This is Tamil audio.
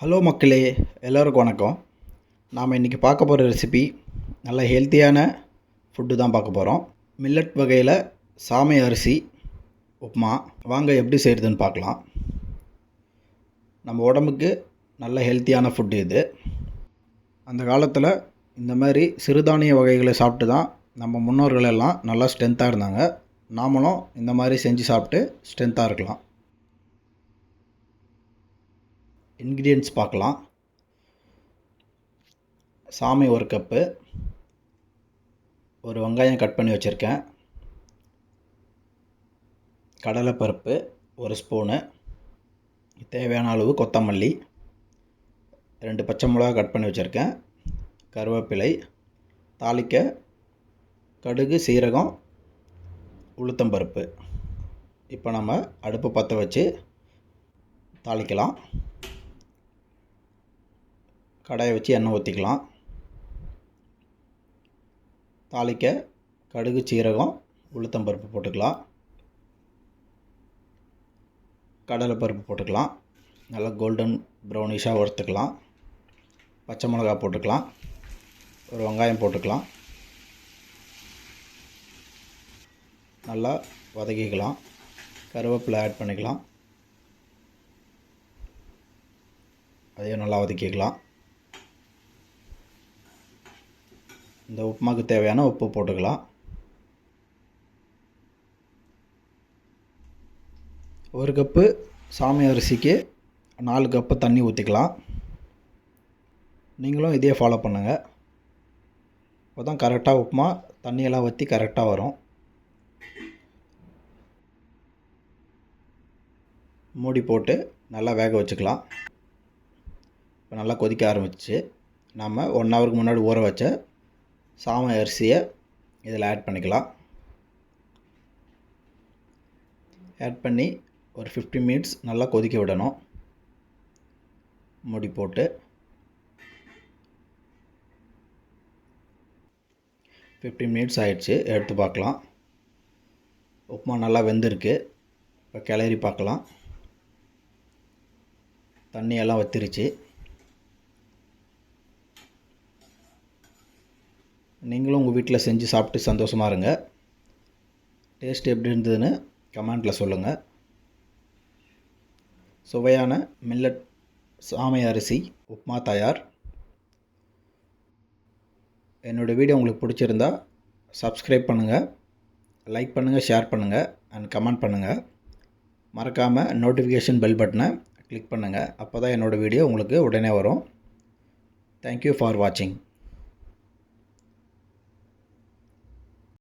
ஹலோ மக்களே, எல்லோருக்கும் வணக்கம். நாம் இன்றைக்கி பார்க்க போகிற ரெசிபி நல்ல ஹெல்த்தியான ஃபுட்டு தான் பார்க்க போகிறோம். மில்லட் வகையில் சாமை அரிசி உப்புமா வாங்க எப்படி செய்கிறதுன்னு பார்க்கலாம். நம்ம உடம்புக்கு நல்ல ஹெல்த்தியான ஃபுட்டு இது. அந்த காலத்தில் இந்த மாதிரி சிறுதானிய வகைகளை சாப்பிட்டு தான் நம்ம முன்னோர்கள் எல்லாம் நல்லா ஸ்ட்ரென்த்தாக இருந்தாங்க. நாமளும் இந்த மாதிரி செஞ்சு சாப்பிட்டு ஸ்ட்ரென்த்தாக இருக்கலாம். இன்க்ரீடியன்ட்ஸ் பார்க்கலாம். சாமை ஒரு கப்பு, ஒரு வெங்காயம் கட் பண்ணி வச்சுருக்கேன், கடலைப்பருப்பு ஒரு ஸ்பூனு, தேவையான அளவு கொத்தமல்லி, 2 பச்சை மிளகா கட் பண்ணி வச்சுருக்கேன், கருவேப்பிலை, தாளிக்க கடுகு, சீரகம், உளுத்தம்பருப்பு. இப்போ நம்ம அடுப்பு பற்ற வச்சு தாளிக்கலாம். கடாயை வச்சு எண்ணெய் ஊற்றிக்கலாம். தாளிக்க கடுகு, சீரகம், உளுத்தம்பருப்பு போட்டுக்கலாம். கடலைப்பருப்பு போட்டுக்கலாம். நல்லா கோல்டன் ப்ரௌனிஷாக வறுத்துக்கலாம். பச்சை மிளகா போட்டுக்கலாம். ஒரு வெங்காயம் போட்டுக்கலாம். நல்லா வதக்கிக்கலாம். கருவேப்பிலை ஆட் பண்ணிக்கலாம். அதையும் நல்லா வதக்கிக்கலாம். இந்த உப்புமாவுக்கு தேவையான உப்பு போட்டுக்கலாம். ஒரு கப்பு சாமை அரிசிக்கு 4 கப்பு தண்ணி ஊற்றிக்கலாம். நீங்களும் இதே ஃபாலோ பண்ணுங்கள். அப்போ தான் கரெக்டாக உப்புமா தண்ணியெல்லாம் வற்றி கரெக்டாக வரும். மூடி போட்டு நல்லா வேக வச்சுக்கலாம். இப்போ நல்லா கொதிக்க ஆரம்பிச்சு நம்ம 1 ஹவருக்கு முன்னாடி ஊற வச்ச சாமை அரிசியை இதில் ஆட் பண்ணிக்கலாம். ஆட் பண்ணி ஒரு 15 மினிட்ஸ் நல்லா கொதிக்க விடணும். மூடி போட்டு 15 மினிட்ஸ் ஆயிடுச்சு. எடுத்து பார்க்கலாம். உப்புமா நல்லா வெந்திருக்கு. இப்போ கிளறி பார்க்கலாம். தண்ணியெல்லாம் வத்திருச்சு. நீங்களும் உங்கள் வீட்டில் செஞ்சு சாப்பிட்டு சந்தோஷமாக இருங்க. டேஸ்ட் எப்படி இருந்ததுன்னு கமெண்ட்டில் சொல்லுங்கள். சுவையான மில்லட் சாமை அரிசி உப்புமா தயார். என்னோடய வீடியோ உங்களுக்கு பிடிச்சிருந்தா சப்ஸ்கிரைப் பண்ணுங்கள், லைக் பண்ணுங்கள், ஷேர் பண்ணுங்கள் அண்ட் கமெண்ட் பண்ணுங்கள். மறக்காமல் நோட்டிஃபிகேஷன் பெல் பட்டனை கிளிக் பண்ணுங்கள். அப்போ தான் என்னோடய வீடியோ உங்களுக்கு உடனே வரும். தேங்க்யூ ஃபார் வாட்சிங்.